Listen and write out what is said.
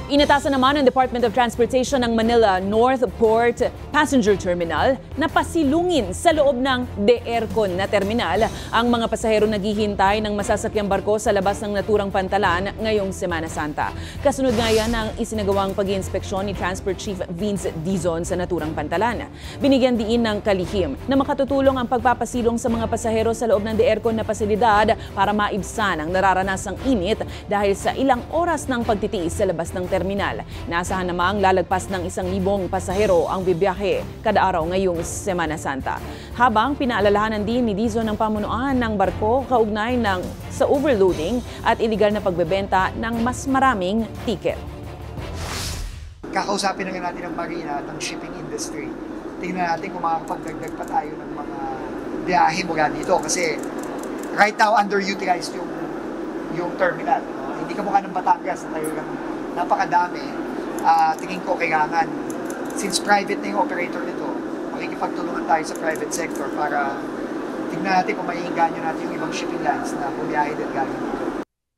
Inatasan naman ng Department of Transportation ng Manila North Port Passenger Terminal na pasilungin sa loob ng De Aircon na terminal ang mga pasahero naghihintay ng masasakyang barko sa labas ng naturang pantalan ngayong Semana Santa. Kasunod nga yan ang isinagawang pag-iinspeksyon ni Transport Chief Vince Dizon sa naturang pantalan. Binigyan diin ng kalihim na makatutulong ang pagpapasilong sa mga pasahero sa loob ng De Aircon na pasilidad para maibsan ang nararanasang init dahil sa ilang oras ng pagtitiis sa labas ng terminal. Naasahan namang lalagpas ng 1,000 pasahero ang bibiyahe kada araw ngayong Semana Santa. Habang pinaalalahanan din ni Dizon ng pamunuan ng barko kaugnay sa overloading at iligal na pagbebenta ng mas maraming tiket. Kakausapin na nga natin ang marina at ang shipping industry. Tingnan natin kung makakapagdagdag pa tayo ng mga biyahe mula dito kasi right now underutilized yung terminal. Hindi ka mukha ng Batangas na talagang napakadami. Tingin ko kailangan, since private na yung operator nito, makikipagtulungan tayo sa private sector para tingnan natin kung maiinganyo natin yung ibang shipping lines na bumiyahe din galing dito.